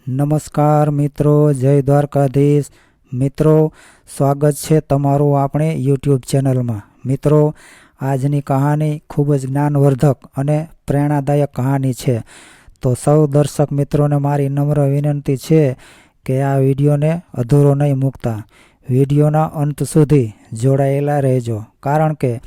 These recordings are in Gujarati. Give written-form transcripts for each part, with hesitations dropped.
નમસ્કાર મિત્રો, જય દ્વારકાધીશ. મિત્રો, સ્વાગત છે તમારું આપણે યુટ્યુબ ચેનલમાં. મિત્રો, આજની કહાની ખૂબ જ જ્ઞાનવર્ધક અને પ્રેરણાદાયક કહાની છે. તો સૌ દર્શક મિત્રોને મારી નમ્ર વિનંતી છે કે આ વિડીયોને અધૂરો નહીં મૂકતા. વિડીયોના અંત સુધી જોડાયેલા રહેજો, કારણ કે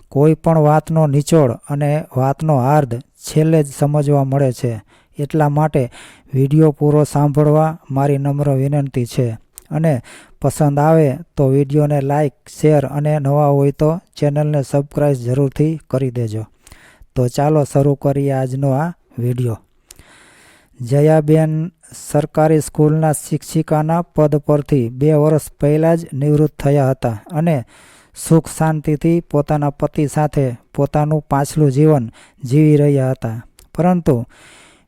કોઈ પણ વાતનો નિચોડ અને વાતનો હાર્દ છેલ્લે જ સમજવા મળે છે. એટલા માટે વિડીયો પૂરો સાંભળવા મારી નમ્ર વિનંતી છે. અને પસંદ આવે તો વિડીયોને લાઈક, શેર અને નવા હોય તો ચેનલને સબસ્ક્રાઈબ જરૂરથી કરી દેજો. તો ચાલો શરૂ કરીએ આજનો આ વિડીયો. જયાબેન સરકારી સ્કૂલના શિક્ષિકાના પદ પરથી 2 વર્ષ પહેલાં જ નિવૃત્ત થયા હતા અને સુખ શાંતિથી પોતાના પતિ સાથે પોતાનું પાછલું જીવન જીવી રહ્યા હતા. પરંતુ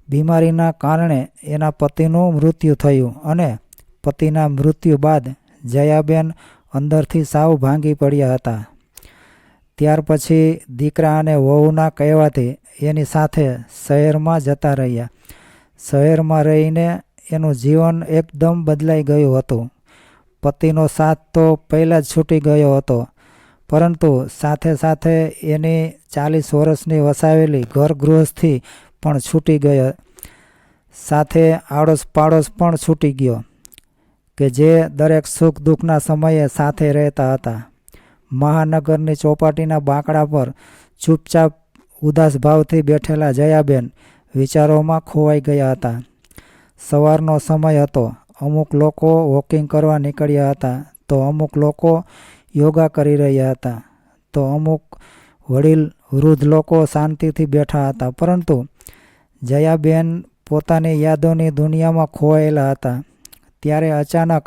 બીમારીના કારણે એના પતિનું મૃત્યુ થયું અને પતિના મૃત્યુ બાદ જયાબેન અંદરથી સાવ ભાંગી પડ્યા હતા. ત્યાર પછી દીકરા અને વહુના કહેવાથી એની સાથે શહેરમાં જતા રહ્યા. શહેરમાં રહીને એનું જીવન એકદમ બદલાઈ ગયું હતું. પતિનો સાથ તો પહેલાં જ છૂટી ગયો હતો, પરંતુ સાથે સાથે એની 40 વર્ષની વસાવેલી ઘર ગૃહસ્થી પણ છૂટી ગયો. સાથે આડોશ પાડોશ પણ છૂટી ગયો કે જે દરેક સુખ દુઃખના સમયે સાથે રહેતા હતા. મહાનગરની ચોપાટીના બાંકડા પર ચૂપચાપ ઉદાસ ભાવથી બેઠેલા જયાબેન વિચારોમાં ખોવાઈ ગયા હતા. સવારનો સમય હતો. અમુક લોકો વોકિંગ કરવા નીકળ્યા હતા, તો અમુક લોકો યોગા કરી રહ્યા હતા, તો અમુક વડીલ વૃદ્ધ લોકો શાંતિથી બેઠા હતા. પરંતુ જયાબેન પોતાની યાદોની દુનિયામાં ખોવાયેલા હતા. ત્યારે અચાનક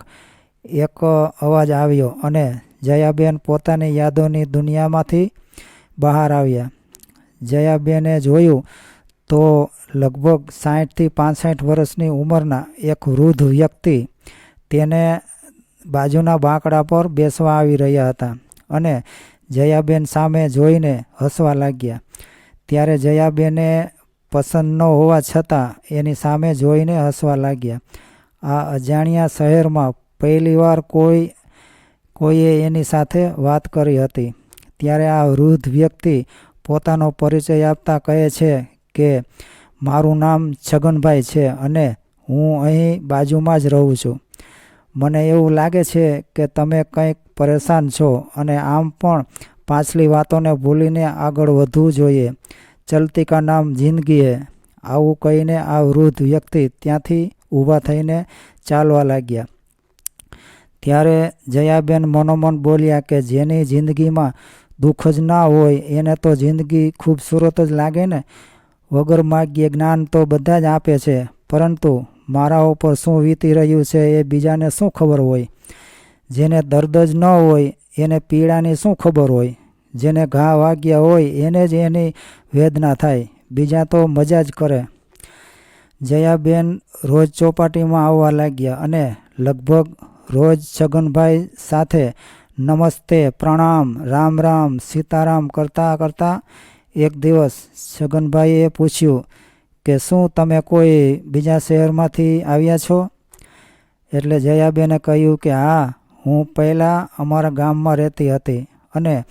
એક અવાજ આવ્યો અને જયાબેન પોતાની યાદોની દુનિયામાંથી બહાર આવ્યા. જયાબેને જોયું તો લગભગ 60થી 65 વર્ષની ઉંમરના એક વૃદ્ધ વ્યક્તિ તેને બાજુના બાંકડા પર બેસવા આવી રહ્યા હતા અને જયાબેન સામે જોઈને હસવા લાગ્યા. ત્યારે જયાબેને પસંદ ન હોવા છતાં એની સામે જોઈને હસવા લાગ્યા. આ અજાણ્યા શહેરમાં પહેલીવાર કોઈએ એની સાથે વાત કરી હતી. ત્યારે આ વૃદ્ધ વ્યક્તિ પોતાનો પરિચય આપતા કહે છે કે મારું નામ છગનભાઈ છે અને હું અહીં બાજુમાં જ રહું છું. મને એવું લાગે છે કે તમે કંઈક પરેશાન છો અને આમ પણ પાછલી વાતોને ભૂલીને આગળ વધવું જોઈએ. ચલતી કા નામ જિંદગી હે. આવું કહીને આ વૃદ્ધ વ્યક્તિ ત્યાંથી ઊભા થઈને ચાલવા લાગ્યા. ત્યારે જયાબેન મનોમન બોલ્યા કે જેની જિંદગીમાં દુઃખ જ ના હોય એને તો જિંદગી ખૂબસૂરત જ લાગે ને. વગર માગ્યે જ્ઞાન તો બધા જ આપે છે, પરંતુ મારા ઉપર શું વીતી રહ્યું છે એ બીજાને શું ખબર હોય. જેને દર્દ જ ન હોય એને પીડાની શું ખબર હોય. જેને ઘા વાગ્યા હોય એને જ એની વેદના થાય, બીજા તો મજા જ કરે. જયાબેન રોજ ચોપાટીમાં આવવા લાગ્યા અને લગભગ રોજ છગનભાઈ સાથે નમસ્તે, પ્રણામ, રામ રામ, સીતારામ કરતાં કરતાં એક દિવસ છગનભાઈએ પૂછ્યું કે શું તમે કોઈ બીજા શહેરમાંથી આવ્યા છો? એટલે જયાબેને કહ્યું કે હા, હું પહેલાં અમારા ગામમાં રહેતી હતી અને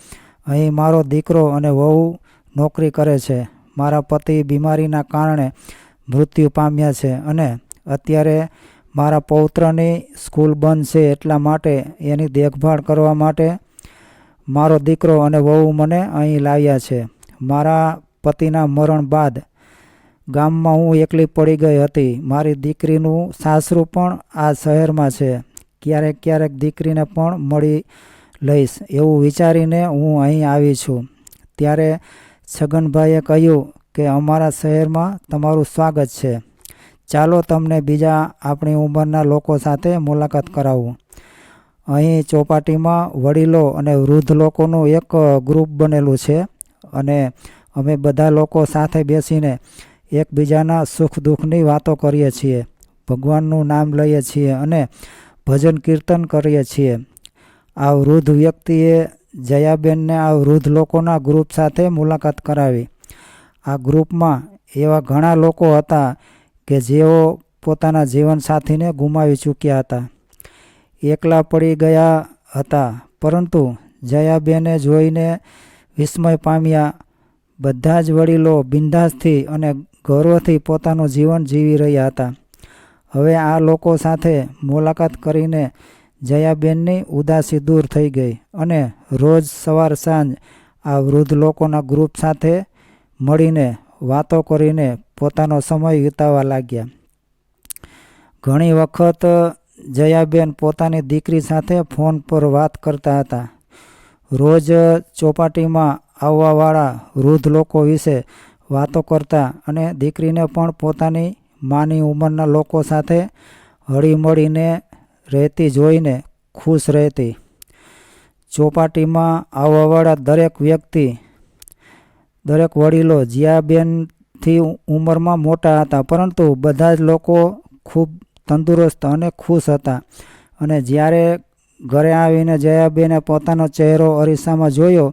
અહીં મારો દીકરો અને વહુ નોકરી કરે છે. મારા પતિ બીમારીના કારણે મૃત્યુ પામ્યા છે અને અત્યારે મારા પૌત્રની સ્કૂલ બંધ છે, એટલા માટે એની દેખભાળ કરવા માટે મારો દીકરો અને વહુ મને અહીં લાવ્યા છે. મારા પતિના મરણ બાદ ગામમાં હું એકલી પડી ગઈ હતી. મારી દીકરીનું સાસરું પણ આ શહેરમાં છે. ક્યારેક ક્યારેક દીકરીને પણ મળી લઈશ એવું વિચારીને હું અહીં આવી છું. ત્યારે છગનભાઈએ કહ્યું કે અમારા શહેરમાં તમારું સ્વાગત છે. ચાલો તમને બીજા આપણી ઉંમરના લોકો સાથે મુલાકાત કરાવું. અહીં ચોપાટીમાં વડીલો અને વૃદ્ધ લોકોનું એક ગ્રુપ બનેલું છે અને અમે બધા લોકો સાથે બેસીને એકબીજાના સુખ દુઃખની વાતો કરીએ છીએ, ભગવાનનું નામ લઈએ છીએ અને ભજન કીર્તન કરીએ છીએ. આ વૃદ્ધ વ્યક્તિએ જયાબેનને આ વૃદ્ધ લોકોના ગ્રુપ સાથે મુલાકાત કરાવી. આ ગ્રુપમાં એવા ઘણા લોકો હતા કે જેઓ પોતાના જીવનસાથીને ગુમાવી ચૂક્યા હતા. એકલા પડી ગયા હતા. પરંતુ જયાબેને જોઈને વિસ્મય પામ્યા. બધા જ વડીલો બિંદાસથી અને ગૌરવથી પોતાનું જીવન જીવી રહ્યા હતા. હવે આ લોકો સાથે મુલાકાત કરીને જયાબેનની ઉદાસી દૂર થઈ ગઈ અને રોજ સવાર સાંજ આ વૃદ્ધ લોકોના ગ્રુપ સાથે મળીને વાતો કરીને પોતાનો સમય વિતાવવા લાગ્યા. ઘણી વખત જયાબેન પોતાની દીકરી સાથે ફોન પર વાત કરતા હતા. રોજ ચોપાટીમાં આવવાવાળા વૃદ્ધ લોકો વિશે વાતો કરતા અને દીકરીને પણ પોતાની માની ઉંમરના લોકો સાથે હળીમળીને રહેતી જોઈને ખુશ રહેતી. ચોપાટીમાં આવવાવાળા દરેક વડીલો જયાબેનથી ઉંમરમાં મોટા હતા, પરંતુ બધા જ લોકો ખૂબ તંદુરસ્ત અને ખુશ હતા. અને જ્યારે ઘરે આવીને જયાબેને પોતાનો ચહેરો અરીસામાં જોયો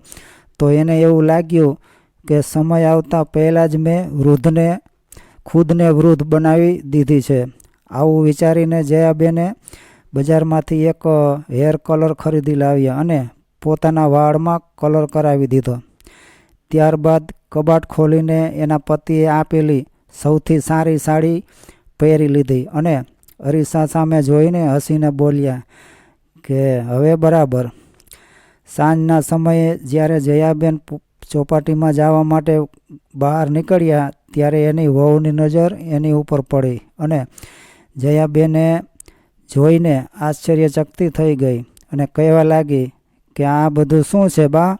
તો એને એવું લાગ્યું કે સમય આવતા પહેલાં જ મેં ખુદને વૃદ્ધ બનાવી દીધી છે. આવું વિચારીને જયાબેને બજારમાંથી એક હેર કલર ખરીદી લાવ્યા અને પોતાના વાળમાં કલર કરાવી દીધો. ત્યારબાદ કબાટ ખોલીને એના પતિએ આપેલી સૌથી સારી સાડી પહેરી લીધી અને અરીસા સામે જોઈને હસીને બોલ્યા કે હવે બરાબર. સાંજના સમયે જ્યારે જયાબેન ચોપાટીમાં જવા માટે બહાર નીકળ્યા ત્યારે એની વહુની નજર એની ઉપર પડી અને જયાબેને જોઈને આશ્ચર્યચકિત થઈ ગઈ અને કહેવા લાગી કે આ બધું શું છે બા?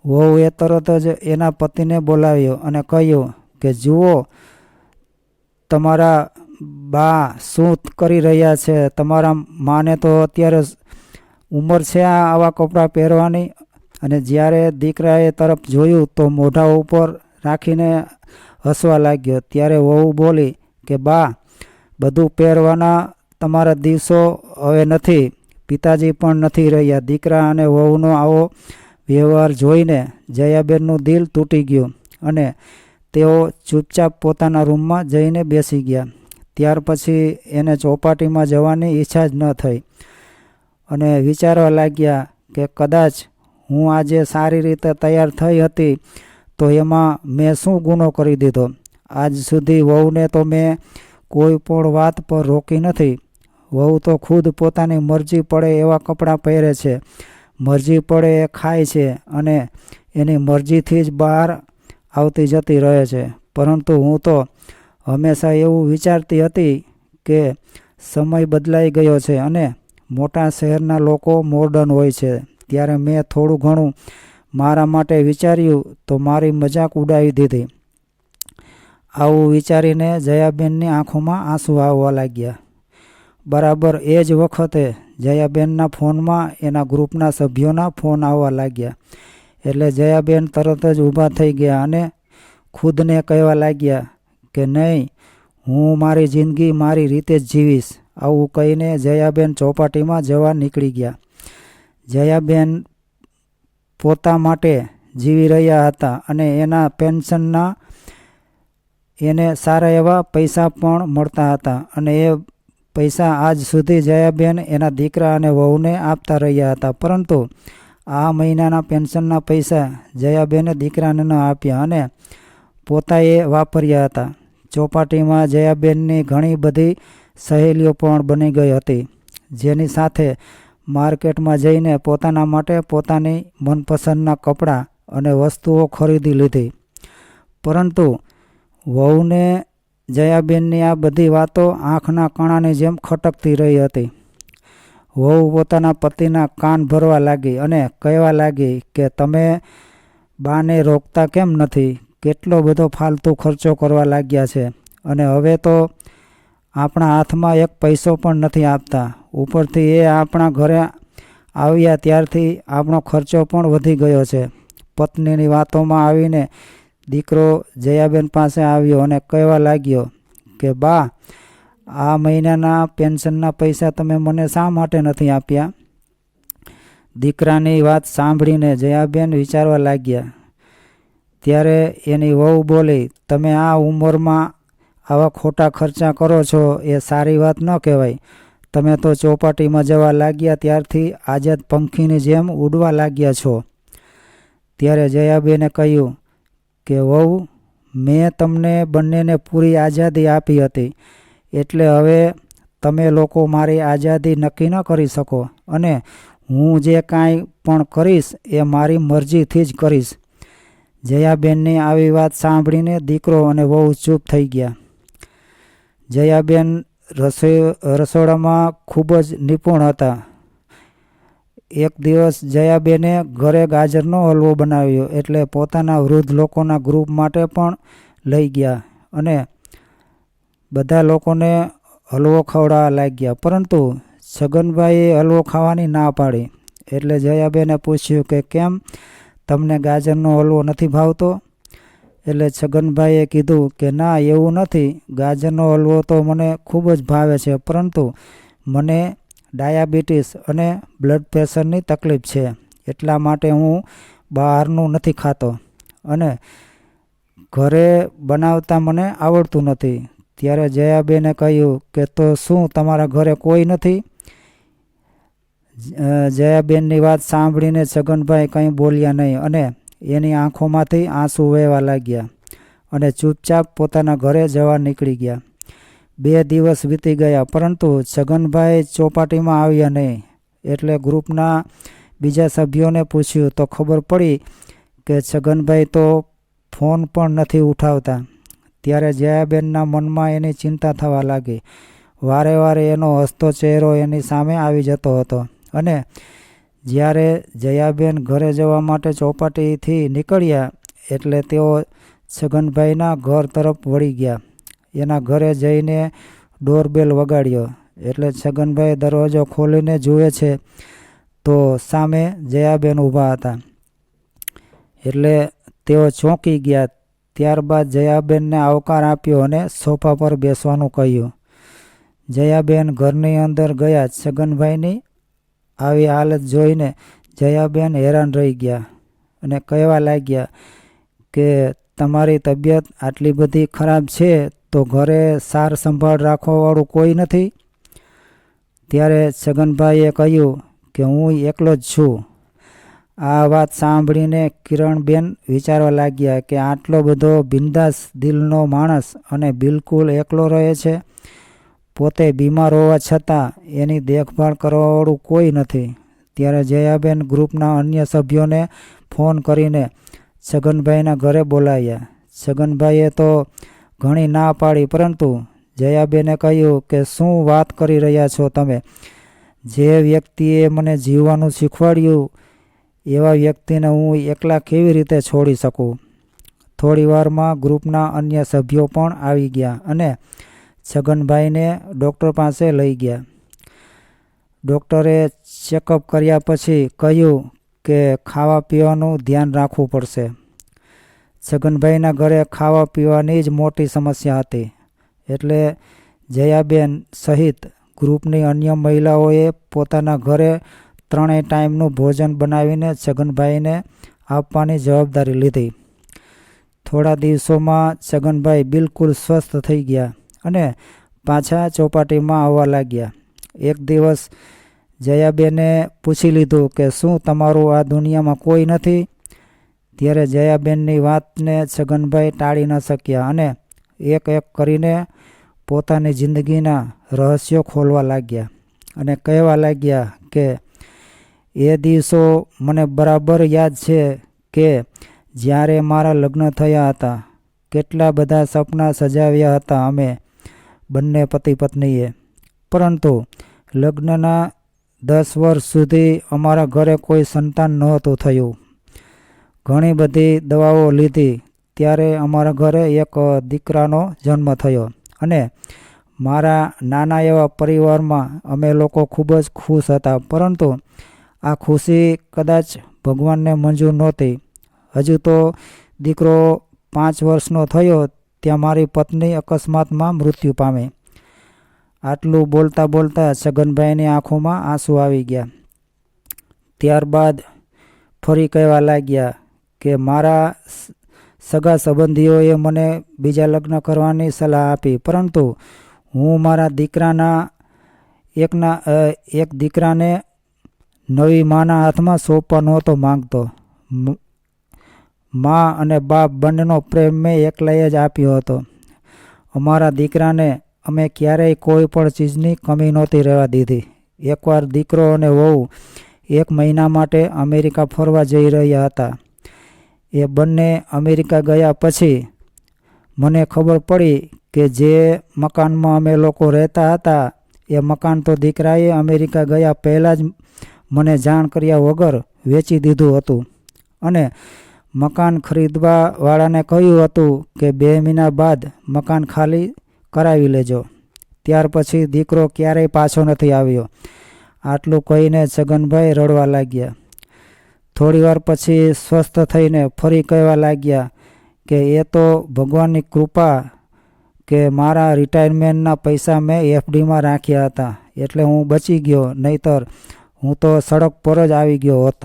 વહુએ તરત જ એના પતિને બોલાવ્યો અને કહ્યું કે જુઓ તમારા બા શું કરી રહ્યા છે. તમારા માને તો અત્યારે ઉંમર છે આવા કપડાં પહેરવાની. અને જ્યારે દીકરાએ તરફ જોયું તો મોઢા ઉપર રાખીને હસવા લાગ્યો. ત્યારે વહુ બોલી કે બા, બધું પહેરવાના તમારા દિવસો હવે નથી. પિતાજી પણ નથી રહ્યા. દીકરા અને વહુનો આવો વ્યવહાર જોઈને જયાબેનનું દિલ તૂટી ગયું અને તેઓ ચૂપચાપ પોતાના રૂમમાં જઈને બેસી ગયા. ત્યાર પછી એને ચોપાટીમાં જવાની ઈચ્છા જ ન થઈ અને વિચારવા લાગ્યા કે કદાચ હું આજે સારી રીતે તૈયાર થઈ હતી તો એમાં મેં શું ગુનો કરી દીધો. આજ સુધી વહુને તો મેં કોઈ પણ વાત પર રોકી નથી. વહુ તો ખુદ પોતાની મરજી પડે એવા કપડાં પહેરે છે, મરજી પડે એ ખાય છે અને એની મરજીથી જ બહાર આવતી જતી રહે છે. પરંતુ હું તો હંમેશા એવું વિચારતી હતી કે સમય બદલાઈ ગયો છે અને મોટા શહેરના લોકો મોડર્ન હોય છે. ત્યારે મેં થોડું ઘણું મારા માટે વિચાર્યું તો મારી મજાક ઉડાવી દીધી. આવું વિચારીને જયાબેનની આંખોમાં આંસુ આવવા લાગ્યા. બરાબર એ જ વખતે જયાબેનના ફોનમાં એના ગ્રુપના સભ્યોના ફોન આવવા લાગ્યા. એટલે જયાબેન તરત જ ઊભા થઈ ગયા અને ખુદને કહેવા લાગ્યા કે નહીં, હું મારી જિંદગી મારી રીતે જ જીવીશ. આવું કહીને જયાબેન ચોપાટીમાં જવા નીકળી ગયા. જયાબેન પોતા માટે જીવી રહ્યા હતા અને એના પેન્શનના એને સારા એવા પૈસા પણ મળતા હતા અને એ પૈસા આજ સુધી જયાબેન એના દીકરા અને વહુને આપતા રહ્યા હતા. પરંતુ આ મહિનાના પેન્શનના પૈસા જયાબેને દીકરાને ન આપ્યા અને પોતાએ વાપર્યા હતા. ચોપાટીમાં જયાબેનની ઘણી બધી સહેલીઓ પણ બની ગઈ હતી, જેની સાથે માર્કેટમાં જઈને પોતાના માટે પોતાની મનપસંદના કપડાં અને વસ્તુઓ ખરીદી લીધી. પરંતુ વહુને જયાબેનની આ બધી વાતો આંખના કણાની જેમ ખટકતી રહી હતી. વહુ પોતાના પતિના કાન ભરવા લાગી અને કહેવા લાગી કે તમે બાને રોકતા કેમ નથી? કેટલો બધો ફાલતુ ખર્ચો કરવા લાગ્યા છે અને હવે તો આપણા હાથમાં એક પૈસો પણ નથી આપતા. ઉપરથી એ આપણા ઘરે આવ્યા ત્યારથી આપણો ખર્ચો પણ વધી ગયો છે. પત્નીની વાતોમાં આવીને દીકરો જયાબેન પાસે આવ્યો અને કહેવા લાગ્યો કે બા, આ મહિનાના પેન્શનના પૈસા તમે મને શા માટે નથી આપ્યા? દીકરાની વાત સાંભળીને જયાબેન વિચારવા લાગ્યા. ત્યારે એની વહુ બોલી, તમે આ ઉંમરમાં આવા ખોટા ખર્ચા કરો છો એ સારી વાત ન કહેવાય. તમે તો ચોપાટીમાં જવા લાગ્યા ત્યારથી આઝાદ પંખીની જેમ ઉડવા લાગ્યા છો. ત્યારે જયાબેને કહ્યું કે વહુ, મેં તમને બંનેને પૂરી આઝાદી આપી હતી, એટલે હવે તમે લોકો મારી આઝાદી નક્કી ન કરી શકો અને હું જે કાંઈ પણ કરીશ એ મારી મરજીથી જ કરીશ. જયાબેનની આવી વાત સાંભળીને દીકરો અને વહુ ચૂપ થઈ ગયા. જયાબેન રસોડામાં ખૂબ જ નિપુણ હતા. એક દિવસ જયાબેને ઘરે ગાજરનો હલવો બનાવ્યો એટલે પોતાના વૃદ્ધ લોકોના ગ્રુપ માટે પણ લઈ ગયા અને બધા લોકોને હલવો ખવડાવવા લાગ્યા. પરંતુ છગનભાઈએ હલવો ખાવાની ના પાડી. એટલે જયાબેને પૂછ્યું કે કેમ, તમને ગાજરનો હલવો નથી ભાવતો? એટલે છગનભાઈએ કીધું કે ના, એવું નથી. ગાજરનો હલવો તો મને ખૂબ જ ભાવે છે, પરંતુ મને ડાયાબિટીસ અને બ્લડ પ્રેશરની તકલીફ છે, એટલા માટે હું બહારનું નથી ખાતો અને ઘરે બનાવતા મને આવડતું નથી. ત્યારે જયાબેને કહ્યું કે તો શું તમારા ઘરે કોઈ નથી? જયાબેનની વાત સાંભળીને છગનભાઈ કંઈ બોલ્યા નહીં અને એની આંખોમાંથી આંસુ વહેવા લાગ્યા અને ચૂપચાપ પોતાના ઘરે જવા નીકળી ગયા. 2 દિવસ વીતી ગયા, પરંતુ છગનભાઈ ચોપાટીમાં આવ્યા નહીં. એટલે ગ્રુપના બીજા સભ્યોને પૂછ્યું તો ખબર પડી કે છગનભાઈ તો ફોન પણ નથી ઉઠાવતા. ત્યારે જયાબેનના મનમાં એની ચિંતા થવા લાગી. વારે વારે એનો હસતો ચહેરો એની સામે આવી જતો હતો અને જ્યારે જયાબેન ઘરે જવા માટે ચોપાટીથી નીકળ્યા એટલે તેઓ છગનભાઈના ઘર તરફ વળી ગયા. એના ઘરે જઈને ડોરબેલ વગાડ્યો એટલે છગનભાઈ દરવાજો ખોલીને જુએ છે તો સામે જયાબેન ઊભા હતા. એટલે તેઓ ચોંકી ગયા. ત્યારબાદ જયાબેનને આવકાર આપ્યો અને સોફા પર બેસવાનું કહ્યું. જયાબેન ઘરની અંદર ગયા. છગનભાઈની આવી હાલત જોઈને જયાબેન હેરાન રહી ગયા અને કહેવા લાગ્યા કે તમારી તબિયત આટલી બધી ખરાબ છે તો ઘરે સાર સંભાળ રાખવાવાળું કોઈ નથી? ત્યારે છગનભાઈએ કહ્યું કે હું એકલો જ છું. આ વાત સાંભળીને કિરણબેન વિચારવા લાગ્યા કે આટલો બધો બિંદાસ દિલનો માણસ અને બિલકુલ એકલો રહે છે. પોતે બીમાર હોવા છતાં એની દેખભાળ કરવાવાળું કોઈ નથી. ત્યારે જયાબેન ગ્રુપના અન્ય સભ્યોને ફોન કરીને છગનભાઈના ઘરે બોલાવ્યા. છગનભાઈએ તો ઘણી ના પાડી, પરંતુ જયાબેને કહ્યું કે શું વાત કરી રહ્યા છો તમે? જે વ્યક્તિએ મને જીવવાનું શીખવાડ્યું એવા વ્યક્તિને હું એકલા કેવી રીતે છોડી શકું? થોડી વારમાં ગ્રુપના અન્ય સભ્યો પણ આવી ગયા અને છગનભાઈને ડૉક્ટર પાસે લઈ ગયા. ડૉક્ટરે ચેકઅપ કર્યા પછી કહ્યું કે ખાવા પીવાનું ધ્યાન રાખવું પડશે. છગનભાઈના ઘરે ખાવા પીવાની જ મોટી સમસ્યા હતી. એટલે જયાબેન સહિત ગ્રુપની અન્ય મહિલાઓએ પોતાના ઘરે 3 ટાઈમનું ભોજન બનાવીને છગનભાઈને આપવાની જવાબદારી લીધી. થોડા દિવસોમાં છગનભાઈ બિલકુલ સ્વસ્થ થઈ ગયા અને પાછા ચોપાટીમાં આવવા લાગ્યા. એક દિવસ જયાબેને પૂછી લીધું કે શું તમારું આ દુનિયામાં કોઈ નથી? ત્યારે જયાબેનની વાતને છગનભાઈ ટાળી ન શક્યા અને એક એક કરીને પોતાની જિંદગીના રહસ્યો ખોલવા લાગ્યા અને કહેવા લાગ્યા કે એ દિવસો મને બરાબર યાદ છે કે જ્યારે મારા લગ્ન થયા હતા. કેટલા બધા સપના સજાવ્યા હતા અમે બંને પતિ પત્નીએ, પરંતુ લગ્નના 10 વર્ષ સુધી અમારા ઘરે કોઈ સંતાન નહોતું થયું. ઘણી બધી દવાઓ લીધી ત્યારે અમારા ઘરે એક દીકરાનો જન્મ થયો અને મારા નાના એવા પરિવારમાં અમે લોકો ખૂબ જ ખુશ હતા. પરંતુ આ ખુશી કદાચ ભગવાનને મંજૂર નહોતી. હજુ તો દીકરો 5 વર્ષનો થયો ત્યાં મારી પત્ની અકસ્માતમાં મૃત્યુ પામી. આટલું બોલતા બોલતા છગનભાઈની આંખોમાં આંસુ આવી ગયા. ત્યારબાદ ફરી કહેવા લાગ્યા કે મારા સગા સંબંધીઓએ મને બીજા લગ્ન કરવાની સલાહ આપી, પરંતુ હું મારા એક દીકરાને નવી માના હાથમાં સોંપવા નહોતો માંગતો. મા અને બાપ બંનેનો પ્રેમ મેં એકલાએ જ આપ્યો હતો. અમારા દીકરાને અમે ક્યારેય કોઈ પણ ચીજની કમી નહોતી રહેવા દીધી. એકવાર દીકરો અને વહુ 1 મહિના માટે અમેરિકા ફરવા જઈ રહ્યા હતા. એ બંને અમેરિકા ગયા પછી મને ખબર પડી કે જે મકાનમાં અમે લોકો રહેતા હતા એ મકાન તો દીકરાએ અમેરિકા ગયા પહેલાં જ મને જાણ કર્યા વગર વેચી દીધું હતું અને મકાન ખરીદવા વાળાને કહ્યું હતું કે 2 મહિના બાદ મકાન ખાલી કરાવી લેજો. ત્યાર પછી દીકરો ક્યારેય પાછો નથી આવ્યો. આટલું કહીને છગનભાઈ રડવા લાગ્યા. થોડી વાર પછી સ્વસ્થ થઈને ફરી કહેવા લાગ્યા કે એ તો ભગવાનની કૃપા કે મારા રિટાયરમેન્ટના પૈસા મેં એફડીમાં રાખ્યા હતા એટલે હું બચી ગયો, નહીતર હું તો સડક પર જ આવી ગયો હોત.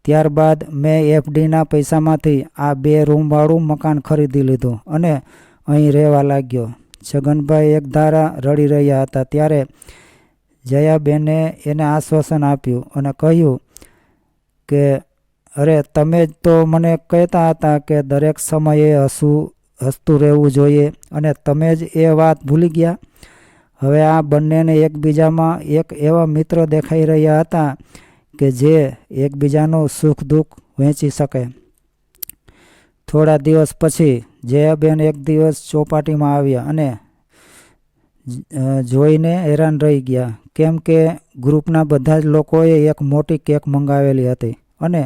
ત્યારબાદ મેં એફડીના પૈસામાંથી આ 2 રૂમવાળું મકાન ખરીદી લીધું અને અહીં રહેવા લાગ્યો. છગનભાઈ એકધારા રડી રહ્યા હતા. ત્યારે જયાબેને એને આશ્વાસન આપ્યું અને કહ્યું કે અરે તમે જ તો મને કહેતા હતા કે દરેક સમયે હસતું રહેવું જોઈએ અને તમે જ એ વાત ભૂલી ગયા. હવે આ બંનેને એકબીજામાં એક એવા મિત્ર દેખાઈ રહ્યા હતા કે જે એકબીજાનું સુખ દુઃખ વહેંચી શકે. થોડા દિવસ પછી જયાબેન એક દિવસ ચોપાટીમાં આવ્યા અને જોઈને હેરાન રહી ગયા, કેમ કે ગ્રુપના બધા જ લોકોએ એક મોટી કેક મંગાવેલી હતી અને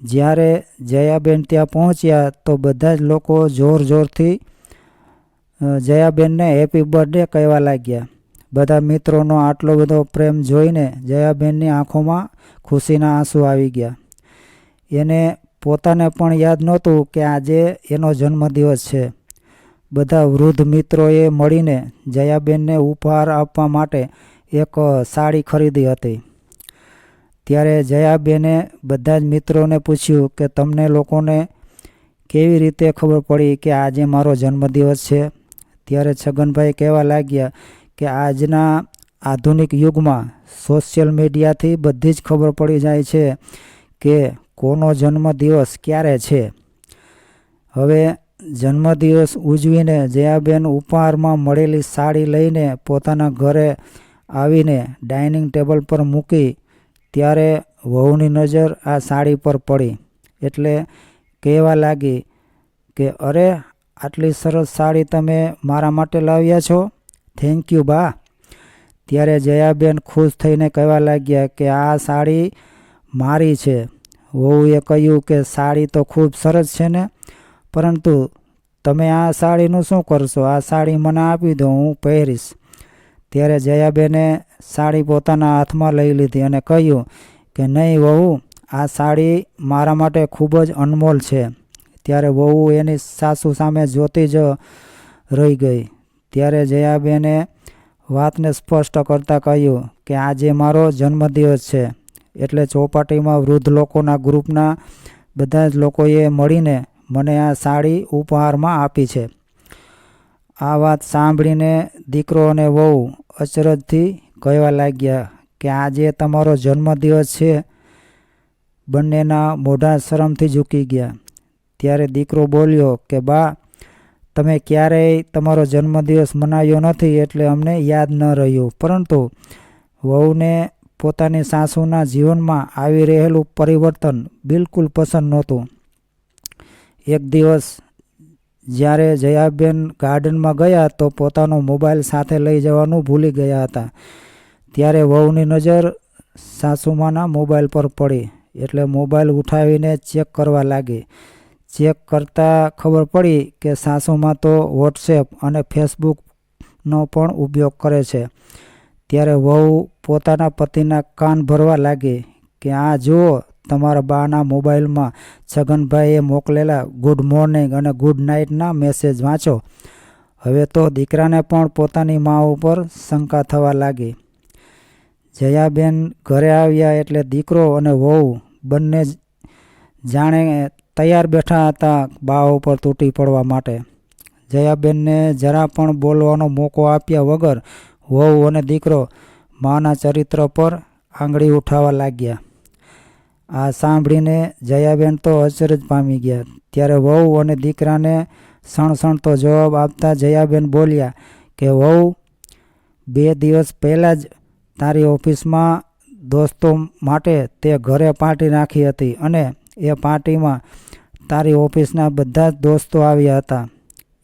જ્યારે જયાબેન ત્યાં પહોંચ્યા તો બધા જ લોકો જોરથી જયાબેનને હેપી બર્થડે કહેવા લાગ્યા. બધા મિત્રોનો આટલો બધો પ્રેમ જોઈને જયાબેનની આંખોમાં ખુશીના આંસુ આવી ગયા. એને પોતાને પણ યાદ નહોતું કે આજે એનો જન્મદિવસ છે. બધા વૃદ્ધ મિત્રોએ મળીને જયાબેનને ઉપહાર આપવા માટે એક સાડી ખરીદી હતી. ત્યારે જયાબેને બધા જ મિત્રોને પૂછ્યું કે તમને લોકોને કેવી રીતે ખબર પડી કે આજે મારો જન્મદિવસ છે? ત્યારે છગનભાઈ કહેવા લાગ્યા કે આજના આધુનિક યુગમાં સોશિયલ મીડિયાથી બધી જ ખબર પડી જાય છે કે કોનો જન્મદિવસ ક્યારે છે. હવે જન્મદિવસ ઉજવીને જયાબેન ઉપહારમાં મળેલી સાડી લઈને પોતાના ઘરે આવીને ડાઇનિંગ ટેબલ પર મૂકી ત્યારે વહુની નજર આ સાડી પર પડી એટલે કહેવા લાગી કે અરે આટલી સરસ સાડી તમે મારા માટે લાવ્યા છો, થેન્ક યુ બા. ત્યારે જયાબેન ખુશ થઈને કહેવા લાગ્યા કે આ સાડી મારી છે. વહુએ કહ્યું કે સાડી તો ખૂબ સરસ છે ને, પરંતુ તમે આ સાડીનું શું કરશો? આ સાડી મને આપી દો, હું પહેરીશ. ત્યારે જયાબેને સાડી પોતાના હાથમાં લઈ લીધી અને કહ્યું કે નહીં વહુ, આ સાડી મારા માટે ખૂબ જ અનમોલ છે. ત્યારે વહુ એની સાસુ સામે જોતી જ રહી ગઈ. ત્યારે જયાબેને વાતને સ્પષ્ટ કરતાં કહ્યું કે આજે મારો જન્મદિવસ છે એટલે ચોપાટીમાં વૃદ્ધ લોકોના ગ્રુપના બધા જ લોકોએ મળીને મને આ સાડી ઉપહારમાં આપી છે. આ વાત સાંભળીને દીકરો અને વહુ અચરજથી કહેવા લાગ્યા કે આજે તમારો જન્મદિવસ છે. બંનેના મોઢા શરમથી ઝૂકી ગયા. ત્યારે દીકરો બોલ્યો કે બા, તમે ક્યારેય તમારો જન્મદિવસ મનાવ્યો નથી એટલે અમને યાદ ન રહ્યું. પરંતુ વહુને પોતાની સાસુના જીવનમાં આવી રહેલું પરિવર્તન બિલકુલ પસંદ નહોતું. એક દિવસ જ્યારે જયાબેન ગાર્ડનમાં ગયા તો પોતાનો મોબાઈલ સાથે લઈ જવાનું ભૂલી ગયા હતા. ત્યારે વહુની નજર સાસુમાના મોબાઈલ પર પડી એટલે મોબાઈલ ઉઠાવીને ચેક કરવા લાગી. ચેક કરતાં ખબર પડી કે સાસુમાં તો વોટ્સએપ અને ફેસબુકનો પણ ઉપયોગ કરે છે. ત્યારે વહુ પોતાના પતિના કાન ભરવા લાગી કે આ જુઓ, તમારા બાના મોબાઈલમાં છગનભાઈએ મોકલેલા ગુડ મોર્નિંગ અને ગુડ નાઇટના મેસેજ વાંચો. હવે તો દીકરાને પણ પોતાની મા ઉપર શંકા થવા લાગી. જયાબેન ઘરે આવ્યા એટલે દીકરો અને વહુ બંને જાણે તૈયાર બેઠા હતા બા ઉપર તૂટી પડવા માટે. જયાબેનને જરા પણ બોલવાનો મોકો આપ્યા વગર વહુ અને દીકરો માના ચરિત્ર પર આંગળી ઉઠાવવા લાગ્યા. આ સાંભળીને જયાબેન તો અચરજ પામી ગયા. ત્યારે વહુ અને દીકરાને સણસણતો જવાબ આપતા જયાબેન બોલ્યા કે વહુ, 2 દિવસ પહેલાં જ તારી ઓફિસમાં દોસ્તો માટે તે ઘરે પાર્ટી રાખી હતી અને એ પાર્ટીમાં તારી ઓફિસના બધા જ દોસ્તો આવ્યા હતા.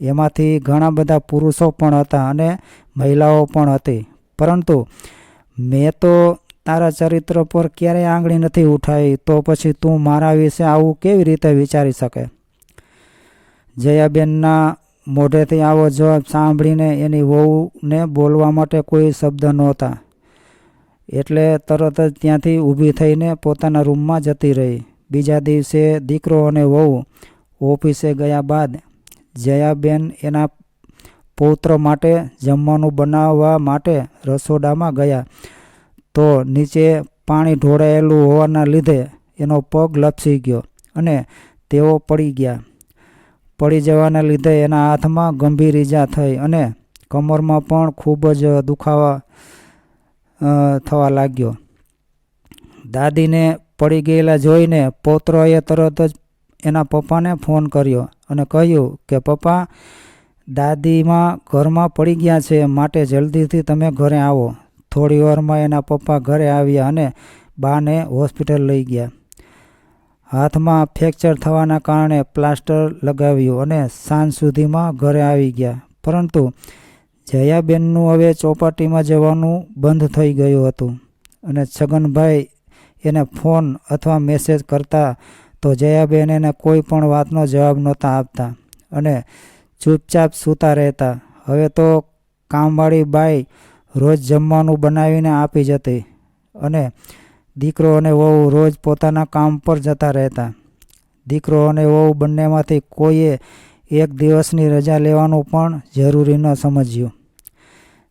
એમાંથી ઘણા બધા પુરુષો પણ હતા અને મહિલાઓ પણ હતી, પરંતુ મેં તો તારા ચરિત્ર પર ક્યારેય આંગળી નથી ઉઠાવી, તો પછી તું મારા વિશે આવું કેવી રીતે વિચારી શકે? જયાબેનના મોઢેથી આવો જવાબ સાંભળીને એની વહુને બોલવા માટે કોઈ શબ્દ નહોતા, એટલે તરત જ ત્યાંથી ઊભી થઈને પોતાના રૂમમાં જતી રહી. બીજા દિવસે દીકરો અને વહુ ઓફિસે ગયા બાદ જયાબેન એના પૌત્ર માટે જમવાનું બનાવવા માટે રસોડામાં ગયા, તો નીચે પાણી ઢોળાયેલું હોવાના લીધે એનો પગ લપસી ગયો અને તેઓ પડી ગયા. પડી જવાના લીધે એના હાથમાં ગંભીર ઈજા થઈ અને કમરમાં પણ ખૂબ જ દુખાવા થવા લાગ્યો. દાદીને પડી ગયેલા જોઈને પૌત્રએ તરત જ એના પપ્પાને ફોન કર્યો અને કહ્યું કે પપ્પા, દાદીમાં ઘરમાં પડી ગયા છે, માટે જલ્દીથી તમે ઘરે આવો. થોડી વારમાં એના પપ્પા ઘરે આવ્યા અને બાને હોસ્પિટલ લઈ ગયા. હાથમાં ફ્રેક્ચર થવાના કારણે પ્લાસ્ટર લગાવ્યું અને સાંજ સુધીમાં ઘરે આવી ગયા. પરંતુ જયાબેનનું હવે ચોપાટીમાં જવાનું બંધ થઈ ગયું હતું અને છગનભાઈ એને ફોન અથવા મેસેજ કરતા તો જયાબેન એને કોઈ પણ વાતનો જવાબ નહોતા આપતા અને ચૂપચાપ સૂતા રહેતા. હવે તો કામવાળી બાઈ રોજ જમવાનું બનાવીને આપી જતી અને દીકરો અને વહુ રોજ પોતાના કામ પર જતા રહેતા. દીકરો અને વહુ બંનેમાંથી કોઈએ 1 દિવસની રજા લેવાનું પણ જરૂરી ન સમજ્યું.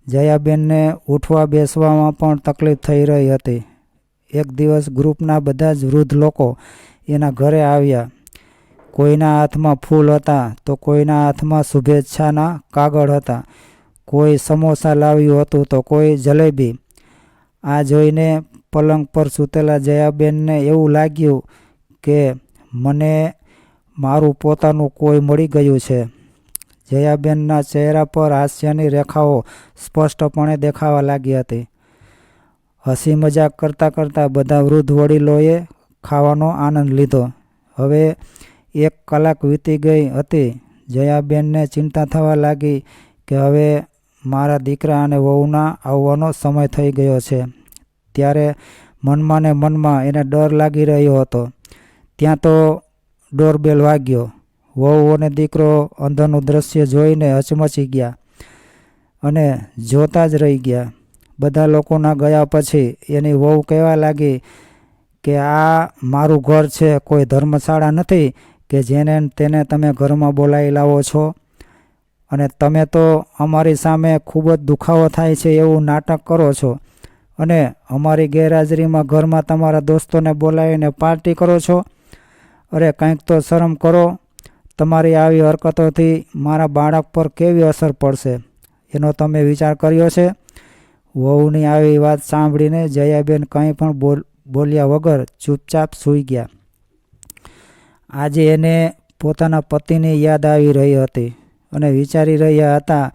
જયાબેનને ઉઠવા બેસવામાં પણ તકલીફ થઈ રહી હતી. એક દિવસ ગ્રુપના બધા જ વૃદ્ધ લોકો એના ઘરે આવ્યા. કોઈના હાથમાં ફૂલ હતા તો કોઈના હાથમાં શુભેચ્છાના કાગળ હતા. કોઈ સમોસા લાવ્યું હતું તો કોઈ જલેબી. આ જોઈને પલંગ પર સૂતેલા જયાબેનને એવું લાગ્યું કે મને મારું પોતાનું કોઈ મળી ગયું છે. જયાબેનના ચહેરા પર હાસ્યની રેખાઓ સ્પષ્ટપણે દેખાવા લાગી હતી. હસી મજાક કરતાં કરતાં બધા વૃદ્ધ વડીલોએ ખાવાનો આનંદ લીધો. હવે 1 કલાક વીતી ગઈ હતી. જયાબેનને ચિંતા થવા લાગી કે હવે મારા દીકરા અને વહુના આવવાનો સમય થઈ ગયો છે. ત્યારે મનમાં ને મનમાં એને ડર લાગી રહ્યો હતો. ત્યાં તો ડોરબેલ વાગ્યો. વહુ અને દીકરો અંદરનું દ્રશ્ય જોઈને હચમચી ગયા અને જોતા જ રહી ગયા. બધા લોકોના ગયા પછી એની વહુ કહેવા લાગી કે આ મારું ઘર છે, કોઈ ધર્મશાળા નથી કે જેને તેને તમે ઘરમાં બોલાવી લાવો છો, અને તમે તો અમારી સામે ખૂબ જ દુખાવો થાય છે એવું નાટક કરો છો અને અમારી ગેરહાજરીમાં ઘરમાં તમારા દોસ્તોને બોલાવીને પાર્ટી કરો છો. અરે કંઈક તો શરમ કરો. તમારી આવી હરકતોથી મારા બાળક પર કેવી અસર પડશે એનો તમે વિચાર કર્યો છે? વહુની આવી વાત સાંભળીને જયાબેન કંઈ પણ બોલ્યા વગર ચૂપચાપ સૂઈ ગયા. આજે એને પોતાના પતિની યાદ આવી રહી હતી અને વિચારી રહ્યા હતા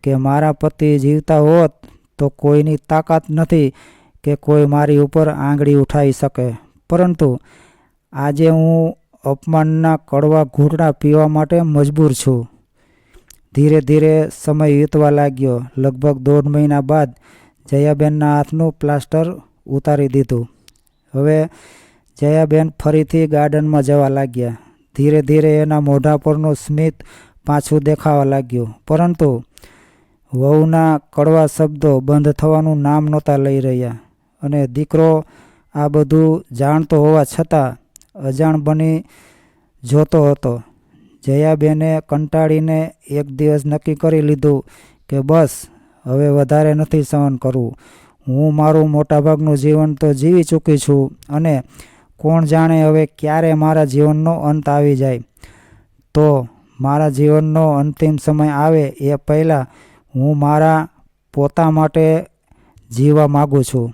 કે મારા પતિ જીવતા હોત તો કોઈની તાકાત નથી કે કોઈ મારી ઉપર આંગળી ઉઠાવી શકે, પરંતુ આજે હું અપમાનના કડવા ઘૂંટડા પીવા માટે મજબૂર છું. ધીરે ધીરે સમય વીતવા લાગ્યો. લગભગ 1.5 મહિના બાદ જયાબેનના હાથનું પ્લાસ્ટર ઉતારી દીધું. હવે જયાબેન ફરીથી ગાર્ડનમાં જવા લાગ્યા. ધીરે ધીરે એના મોઢા પરનું સ્મિત પાછું દેખાવા લાગ્યું, પરંતુ વહુના કડવા શબ્દો બંધ થવાનું નામ નહોતા લઈ રહ્યા અને દીકરો આ બધું જાણતો હોવા છતાં અજાણ બની જોતો હતો. જયાબેને કંટાળીને એક દિવસ નક્કી કરી લીધું કે બસ હવે વધારે નથી સહન કરવું. હું મારું મોટાભાગનું જીવન તો જીવી ચૂકી છું અને કોણ જાણે હવે ક્યારે મારા જીવનનો અંત આવી જાય. તો મારા જીવનનો અંતિમ સમય આવે એ પહેલાં હું મારા પોતા માટે જીવવા માગું છું.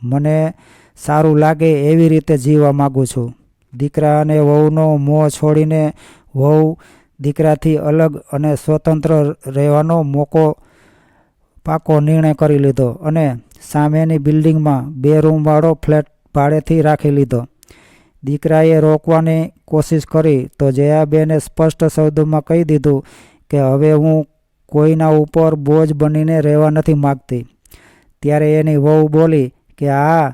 મને સારું લાગે એવી રીતે જીવવા માગું છું. દીકરા અને વહુનો મોહ છોડીને વહુ દીકરાથી અલગ અને સ્વતંત્ર રહેવાનો પાકો નિર્ણય કરી લીધો અને સામેની બિલ્ડિંગમાં 2 રૂમવાળો ફ્લેટ ભાડેથી રાખી લીધો. દીકરાએ રોકવાની કોશિશ કરી તો જયાબેને સ્પષ્ટ શબ્દોમાં કહી દીધું કે હવે હું કોઈના ઉપર બોજ બનીને રહેવા નથી માગતી. ત્યારે એની વહુ બોલી કે હા,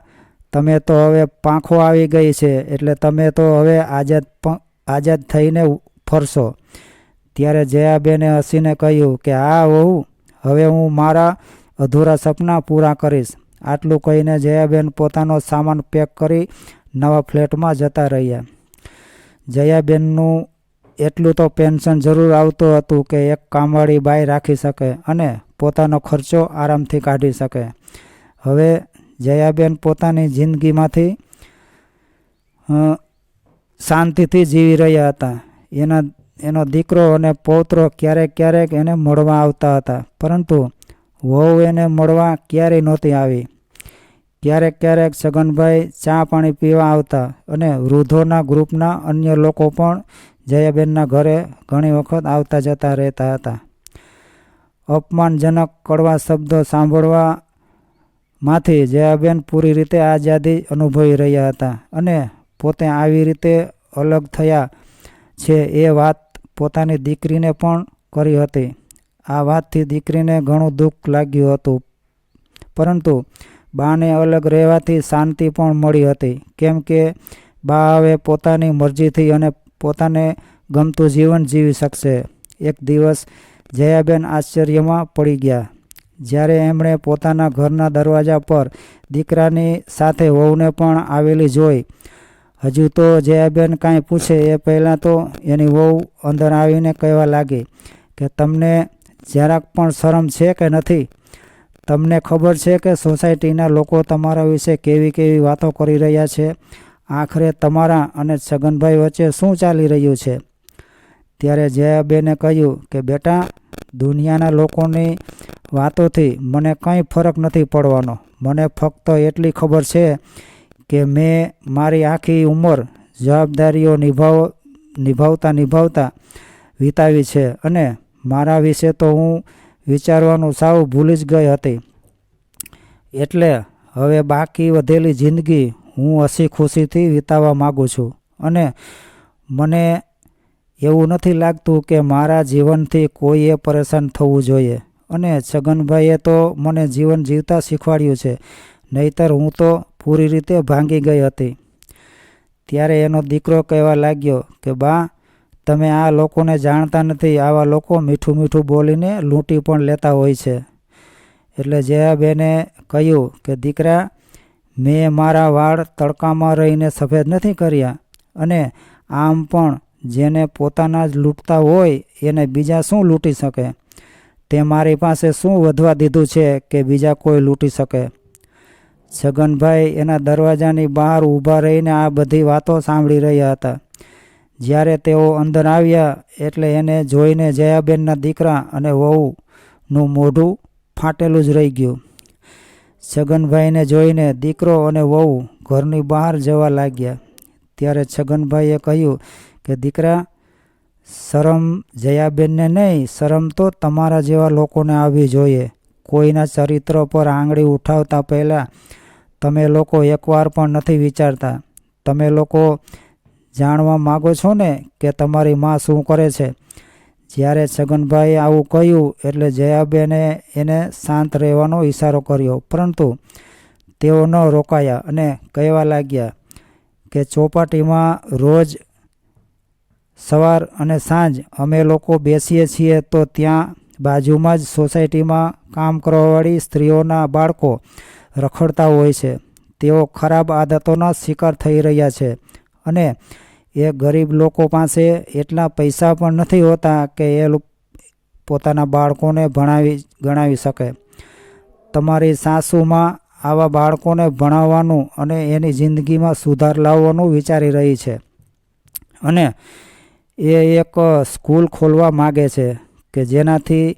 તમે તો હવે પાંખો આવી ગઈ છે એટલે તમે તો હવે આઝાદ થઈને ફરશો. ત્યારે જયાબેને હસીને કહ્યું કે હા વહુ, હવે હું મારા અધૂરા સપના પૂરા કરીશ. આટલું કહીને જયાબેન પોતાનો સામાન પેક કરી નવા ફ્લેટમાં જતા રહ્યા. જયાબેનનું એટલું તો પેન્શન જરૂર આવતું હતું કે એક કામવાળી બાઈ રાખી શકે અને પોતાનો ખર્ચો આરામથી કાઢી શકે. હવે જયાબેન પોતાની જિંદગીમાંથી શાંતિથી જીવી રહ્યા હતા. એનો દીકરો અને પૌત્રો ક્યારેક ક્યારેક એને મળવા આવતા હતા, પરંતુ વહુ એને મળવા ક્યારેય નહોતી આવી. ક્યારેક ક્યારેક છગનભાઈ ચા પાણી પીવા આવતા અને વૃદ્ધોના ગ્રુપના અન્ય લોકો પણ જયાબેનના ઘરે ઘણી વખત આવતા જતા રહેતા હતા. અપમાનજનક કડવા શબ્દો સાંભળવામાંથી જયાબેન પૂરી રીતે આઝાદી અનુભવી રહ્યા હતા અને પોતે આવી રીતે અલગ થયા છે એ વાત પોતાની દીકરીને પણ કરી હતી. આ વાતથી દીકરીને ઘણું દુઃખ લાગ્યું હતું, પરંતુ બાને અલગ રહેવાથી શાંતિ પણ મળી હતી, કેમ કે બા હવે પોતાની મરજીથી અને પોતાને ગમતું જીવન જીવી શકશે. એક દિવસ જયાબેન આશ્ચર્યમાં પડી ગયા જ્યારે એમણે પોતાના ઘરના દરવાજા પર દીકરાની સાથે વહુને પણ આવેલી જોઈ. હજુ તો જયાબેન કાંઈ પૂછે એ પહેલાં તો એની વહુ અંદર આવીને કહેવા લાગી કે તમને જરાક પણ શરમ છે કે નથી? તમને ખબર છે કે સોસાયટીના લોકો તમારા વિશે કેવી કેવી વાતો કરી રહ્યા છે? આખરે તમારા અને છગનભાઈ વચ્ચે શું ચાલી રહ્યું છે? ત્યારે જયાબેને કહ્યું કે બેટા, દુનિયાના લોકોની વાતોથી મને કંઈ ફરક નથી પડવાનો. મને ફક્ત એટલી ખબર છે કે મેં મારી આખી ઉંમર જવાબદારીઓ નિભાવતા વિતાવી છે અને મારા વિશે તો હું વિચારવાનું સાવ ભૂલી જ ગઈ હતી. એટલે હવે બાકી વધેલી જિંદગી હું હસી ખુશીથી વિતાવવા માગું છું અને મને એવું નથી લાગતું કે મારા જીવનથી કોઈએ પરેશાન થવું જોઈએ. અને છગનભાઈએ તો મને જીવન જીવતા શીખવાડ્યું છે, નહીતર હું તો પૂરી રીતે ભાંગી ગઈ હતી. ત્યારે એનો દીકરો કહેવા લાગ્યો કે બા, તમે આ લોકોને જાણતા નથી. આવા લોકો મીઠું મીઠું બોલીને લૂંટી પણ લેતા હોય છે. એટલે જયાબેને કહ્યું કે દીકરા, મેં મારા વાળ તડકામાં રહીને સફેદ નથી કર્યા, અને આમ પણ જેને પોતાના જ લૂંટતા હોય એને બીજા શું લૂંટી શકે? તે મારી પાસે શું વધવા દીધું છે કે બીજા કોઈ લૂંટી શકે? છગનભાઈ એના દરવાજાની બહાર ઊભા રહીને આ બધી વાતો સાંભળી રહ્યા હતા. જ્યારે તેઓ અંદર આવ્યા એટલે એને જોઈને જયાબેનના દીકરા અને વહુનું મોઢું ફાટેલું જ રહી ગયું. છગનભાઈને જોઈને દીકરો અને વહુ ઘરની બહાર જવા લાગ્યા. ત્યારે છગનભાઈએ કહ્યું કે દીકરા, શરમ જયાબેનને નહીં, શરમ તો તમારા જેવા લોકોને આવવી જોઈએ. કોઈના ચરિત્ર પર આંગળી ઉઠાવતા પહેલાં તમે લોકો એકવાર પણ નથી વિચારતા. તમે લોકો જાણવા માગો છો ને કે તમારી માં શું કરે છે? જ્યારે છગનભાઈએ આવું કહ્યું એટલે જયાબેને એને શાંત રહેવાનો ઈશારો કર્યો, પરંતુ તેઓ ન રોકાયા અને કહેવા લાગ્યા કે ચોપાટીમાં રોજ સવાર અને સાંજ અમે લોકો બેસીએ છીએ તો ત્યાં બાજુમાં જ સોસાયટીમાં કામ કરવાવાળી સ્ત્રીઓના બાળકો રખડતા હોય છે. તેઓ ખરાબ આદતોના શિકાર થઈ રહ્યા છે અને એ ગરીબ લોકો પાસે એટલા પૈસા પણ નથી હોતા કે એ પોતાના બાળકોને ગણાવી શકે. તમારી સાસુમાં આવા બાળકોને ભણાવવાનું અને એની જિંદગીમાં સુધાર લાવવાનું વિચારી રહી છે અને એ એક સ્કૂલ ખોલવા માગે છે કે જેનાથી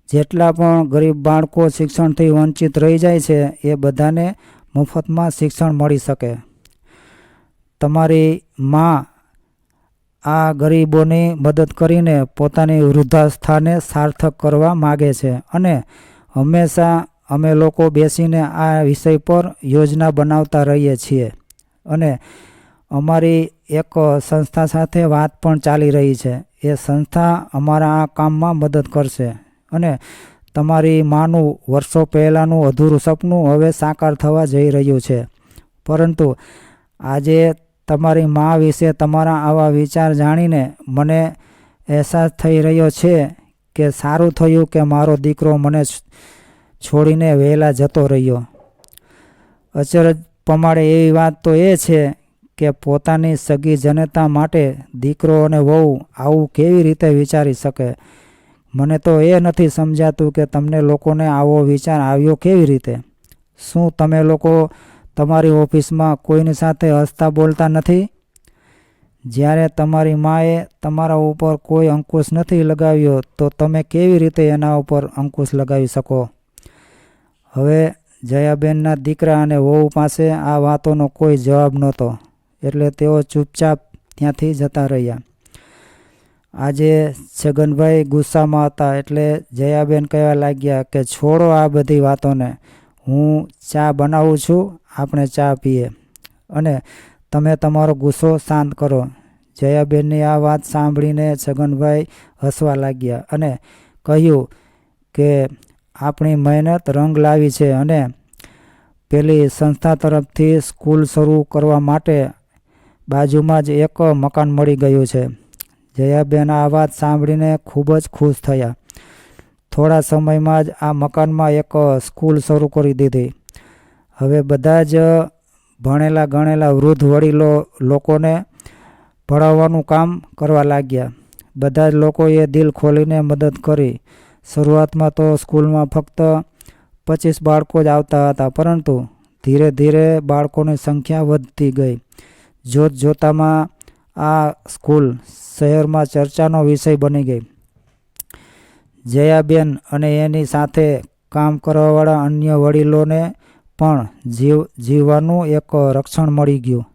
જેટલા પણ ગરીબ બાળકો શિક્ષણથી વંચિત રહી જાય છે એ બધાને મફતમાં શિક્ષણ મળી શકે. તમારી માં આ ગરીબોની મદદ કરીને પોતાની વૃદ્ધાવસ્થાને સાર્થક કરવા માગે છે અને હંમેશા અમે લોકો બેસીને આ વિષય પર યોજના બનાવતા રહીએ છીએ અને અમારી એક સંસ્થા સાથે વાત પણ ચાલી રહી છે. એ સંસ્થા અમારા આ કામમાં મદદ કરશે અને તમારી માનું વર્ષો પહેલાંનું અધૂરું સપનું હવે સાકાર થવા જઈ રહ્યું છે. પરંતુ આજે તમારી મા વિશે તમારા આવા વિચાર જાણીને મને અહેસાસ થઈ રહ્યો છે કે સારું થયું કે મારો દીકરો મને છોડીને વહેલા જતો રહ્યો. અચરજ પમાડે એવી વાત તો એ છે કે પોતાની સગી જનતા માટે દીકરો અને વહુ આવું કેવી રીતે વિચારી શકે. મને તો એ નથી સમજાતું કે તમને લોકોને આવો વિચાર આવ્યો કેવી રીતે. શું તમે લોકો તમારી ઓફિસમાં કોઈની સાથે હસતા બોલતા નથી? જ્યારે તમારી માએ તમારા ઉપર કોઈ અંકુશ નથી લગાવ્યો તો તમે કેવી રીતે એના ઉપર અંકુશ લગાવી શકો? હવે જયાબેનના દીકરા અને વહુ પાસે આ વાતોનો કોઈ જવાબ નહોતો એટલે તેઓ ચૂપચાપ ત્યાંથી જતા રહ્યા. આજે છગનભાઈ ગુસ્સામાં હતા એટલે જયાબેન કહેવા લાગ્યા કે છોડો આ બધી વાતોને, હું ચા બનાવું છું, આપણે ચા પીએ અને તમે તમારો ગુસ્સો શાંત કરો. જયાબેનની આ વાત સાંભળીને છગનભાઈ હસવા લાગ્યા અને કહ્યું કે આપણી મહેનત રંગ લાવી છે અને પેલી સંસ્થા તરફથી સ્કૂલ શરૂ કરવા માટે બાજુમાં જ એક મકાન મળી ગયું છે. જયાબેન આ વાત સાંભળીને ખૂબ જ ખુશ થયા. થોડા સમયમાં જ આ મકાનમાં એક સ્કૂલ શરૂ કરી દીધી. હવે બધા જ ભણેલા ગણેલા વૃદ્ધ વડીલો લોકોને ભણાવવાનું કામ કરવા લાગ્યા. બધા જ લોકોએ દિલ ખોલીને મદદ કરી. શરૂઆતમાં તો સ્કૂલમાં ફક્ત 25 બાળકો જ આવતા હતા, પરંતુ ધીરે ધીરે બાળકોની સંખ્યા વધતી ગઈ. જોત જોતામાં આ સ્કૂલ શહેરમાં ચર્ચાનો વિષય બની ગઈ. જયાબેન અને એની સાથે કામ કરવાવાળા અન્ય વડીલોને પણ જીવવાનું એક રક્ષણ મળી ગયું.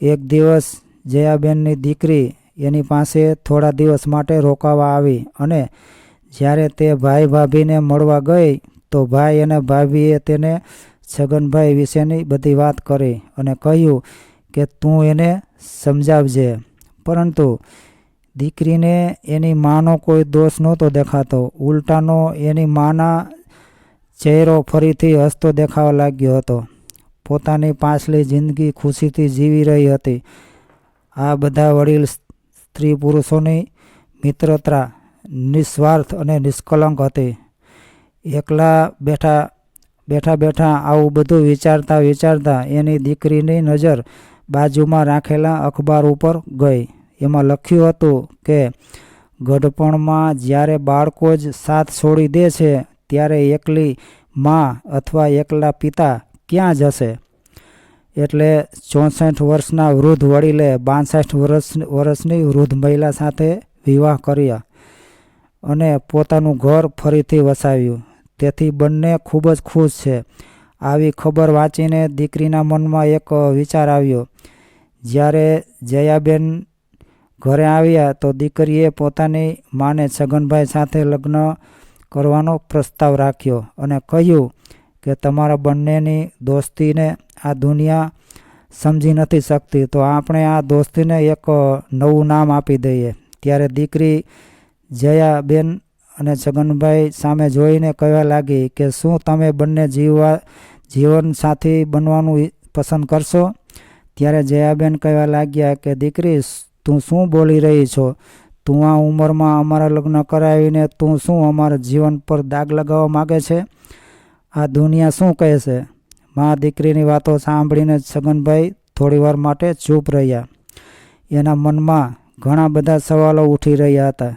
એક દિવસ જયાબેનની દીકરી એની પાસે થોડા દિવસ માટે રોકાવા આવી અને જ્યારે તે ભાઈ ભાભીને મળવા ગઈ તો ભાઈ અને ભાભીએ તેને છગનભાઈ વિશેની બધી વાત કરી અને કહ્યું કે તું એને સમજાવજે. પરંતુ દીકરીને એની માનો કોઈ દોષ નહોતો દેખાતો. ઉલટાનો એની માના ચહેરો ફરીથી હસતો દેખાવા લાગ્યો હતો. પોતાની પાછલી જિંદગી ખુશીથી જીવી રહી હતી. આ બધા વડીલ સ્ત્રી પુરુષોની મિત્રતા નિસ્વાર્થ અને નિષ્કલંક હતી. એકલા બેઠા આવું બધું વિચારતા એની દીકરીની નજર બાજુમાં રાખેલા અખબાર ઉપર ગઈ. એમાં લખ્યું હતું કે ગઢપણમાં જ્યારે બાળકો જ સાથ છોડી દે છે ત્યારે એકલી મા અથવા એકલા પિતા ક્યાં જશે. એટલે 64 વર્ષના વૃદ્ધ વડીલે 62 વર્ષની વૃદ્ધ મહિલા સાથે વિવાહ કર્યા અને પોતાનું ઘર ફરીથી વસાવ્યું. તેથી બંને ખૂબ જ ખુશ છે. આવી ખબર વાંચીને દીકરીના મનમાં એક વિચાર આવ્યો. જ્યારે જયાબેન ઘરે આવ્યા તો દીકરીએ પોતાની માને છગનભાઈ સાથે લગ્ન કરવાનો પ્રસ્તાવ રાખ્યો અને કહ્યું કે તમારા બંનેની દોસ્તીને આ દુનિયા સમજી નથી શકતી, તો આપણે આ દોસ્તીને એક નવું નામ આપી દઈએ. ત્યારે દીકરી જયાબેન અને છગનભાઈ સામે જોઈને કહેવા લાગી કે શું તમે બંને જીવન સાથી બનવાનું પસંદ કરશો? ત્યારે જયાબેન કહેવા લાગ્યા કે દીકરી, તું શું બોલી રહી છો? તું આ ઉંમરમાં અમારા લગ્ન કરાવીને તું શું અમારા જીવન પર દાગ લગાવવા માગે છે? આ દુનિયા શું કહેશે? મા દીકરીની વાતો સાંભળીને છગનભાઈ થોડીવાર માટે ચૂપ રહ્યા. એના મનમાં ઘણા બધા સવાલો ઉઠી રહ્યા હતા.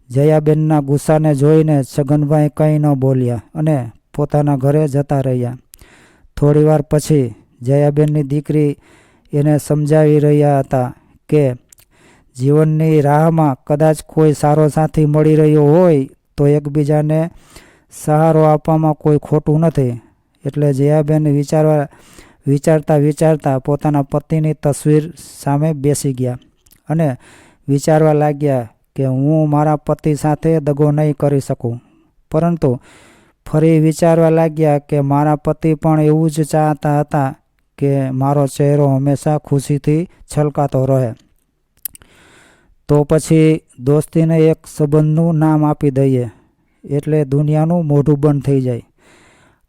જયાબેનના ગુસ્સાને જોઈને છગનભાઈ કંઈ ન બોલ્યા અને પોતાના ઘરે જતા રહ્યા. થોડીવાર પછી જયાબેનની દીકરી એને સમજાવી રહ્યા હતા કે જીવનની રાહમાં કદાચ કોઈ સારો સાથી મળી રહ્યો હોય તો એકબીજાને સહારો આપવામાં કોઈ ખોટું નથી. એટલે જયાબેન વિચારતા વિચારતા પોતાના પતિની તસવીર સામે બેસી ગયા અને વિચારવા લાગ્યા કે હું મારા પતિ સાથે દગો નહીં કરી શકું. પરંતુ ફરી વિચારવા લાગ્યા કે મારા પતિ પણ એવું જ ચાહતા હતા કે મારો ચહેરો હંમેશા ખુશીથી છલકાતો રહે. તો પછી દોસ્તીને એક સંબંધનું નામ આપી દઈએ એટલે દુનિયાનું મોઢું બંધ થઈ જાય.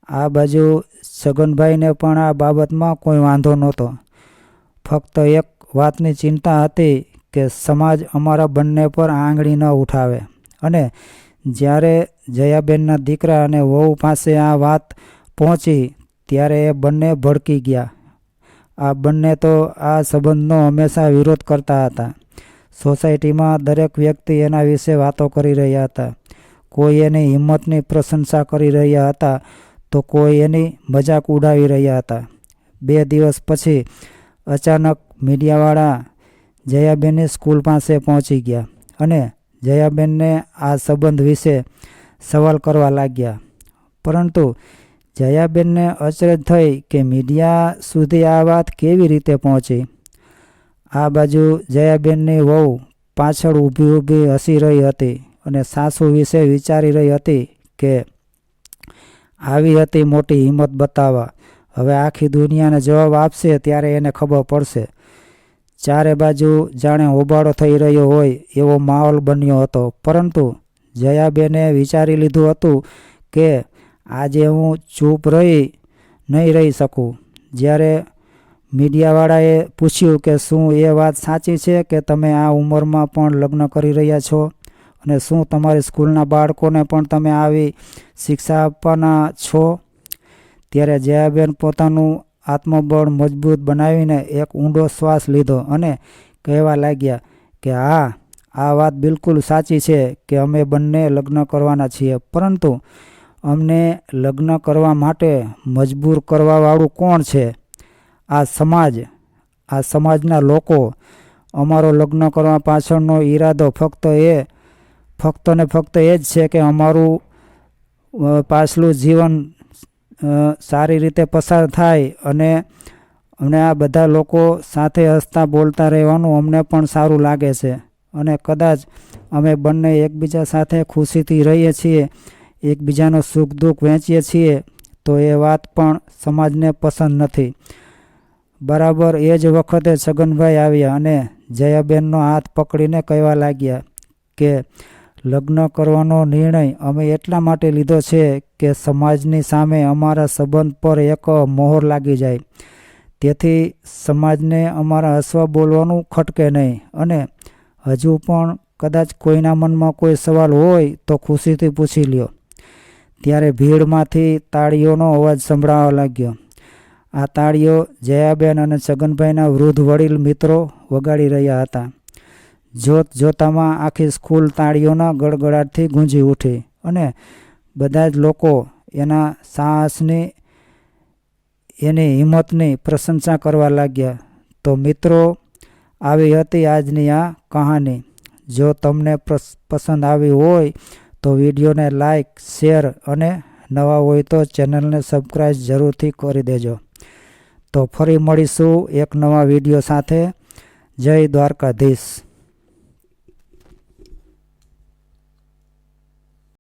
આ બાજુ છગનભાઈને પણ આ બાબતમાં કોઈ વાંધો નહોતો. ફક્ત એક વાતની ચિંતા હતી કે સમાજ અમારા બંને પર આંગળી ન ઉઠાવે. અને જ્યારે જયાબેનના દીકરા અને વહુ પાસે આ વાત પહોંચી ત્યારે એ બંને ભડકી ગયા. આ બંને તો આ સંબંધનો હંમેશા વિરોધ કરતા હતા. સોસાયટીમાં દરેક વ્યક્તિ એના વિશે વાતો કરી રહ્યા હતા. કોઈ એની હિંમતની પ્રશંસા કરી રહ્યા હતા તો કોઈ એની મજાક ઉડાવી રહ્યા હતા. 2 દિવસ પછી અચાનક મીડિયાવાળા જયાબેનની સ્કૂલ પાસે પહોંચી ગયા અને જયાબેનને આ સંબંધ વિશે સવાલ કરવા લાગ્યા. પરંતુ જયાબેનને અચરજ થઈ કે મીડિયા સુધી આ વાત કેવી રીતે પહોંચી. આ બાજુ જયાબેનની વહુ પાછળ ઊભી હસી રહી હતી અને સાસુ વિશે વિચારી રહી હતી કે આવી હતી મોટી હિંમત બતાવવા. હવે આખી દુનિયાને જવાબ આપશે ત્યારે એને ખબર પડશે. ચારે બાજુ જાણે હોબાળો થઈ રહ્યો હોય એવો માહોલ બન્યો હતો. પરંતુ જયાબેને વિચારી લીધું હતું કે આજે હું ચૂપ નહીં રહી શકું. જ્યારે મીડિયાવાળાએ પૂછ્યું કે શું એ વાત સાચી છે કે તમે આ ઉંમરમાં પણ લગ્ન કરી રહ્યા છો અને શું તમારી સ્કૂલના બાળકોને પણ તમે આવી શિક્ષા આપવાના છો, ત્યારે જયાબેન પોતાનું આત્મબળ મજબૂત બનાવીને એક ઊંડો શ્વાસ લીધો અને કહેવા લાગ્યા કે હા, આ વાત બિલકુલ સાચી છે કે અમે બંને લગ્ન કરવાના છીએ. પરંતુ અમને લગ્ન કરવા માટે મજબૂર કરવાવાળું કોણ છે? આ સમાજના લોકો. અમારો લગ્ન કરવા પાછળનો ઈરાદો ફક્ત એ જ છે કે અમારું પાછલું જીવન સારી રીતે પસાર થાય અને આ બધા લોકો સાથે હસતા બોલતા રહેવાનું અમને પણ સારું લાગે છે. અને કદાચ અમે બંને એકબીજા સાથે ખુશીથી રહીએ છીએ, એકબીજાનો સુખ દુઃખ વહેંચીએ છીએ, તો એ વાત પણ સમાજને પસંદ નથી. બરાબર એ જ વખતે છગનભાઈ આવ્યા અને જયાબેનનો હાથ પકડીને કહેવા લાગ્યા કે લગ્ન કરવાનો નિર્ણય અમે એટલા માટે લીધો છે કે સમાજની સામે અમારા સંબંધ પર એક મોહર લાગી જાય. તેથી સમાજને અમારા હસવા બોલવાનું ખટકે નહીં. અને હજુ પણ કદાચ કોઈના મનમાં કોઈ સવાલ હોય તો ખુશીથી પૂછી લ્યો. ત્યારે ભીડમાંથી તાળીઓનો અવાજ સંભળાવા લાગ્યો. આ તાળીઓ જયાબેન અને છગનભાઈના વૃદ્ધ વડીલ મિત્રો વગાડી રહ્યા હતા. જોતામાં આખી સ્કૂલ તાળીઓના ગડગડાટથી ગુંજી ઉઠી અને બધા જ લોકો એના સાહસની, એની હિંમતની પ્રશંસા કરવા લાગ્યા. તો મિત્રો, આવી હતી આજની આ કહાની. જો તમને પસંદ આવી હોય તો વિડીયોને લાઈક, શેર અને નવા હોય તો ચેનલને સબસ્ક્રાઈબ જરૂરથી કરી દેજો. તો ફરી મળીશું એક નવા વિડીયો સાથે. જય દ્વારકાધીશ.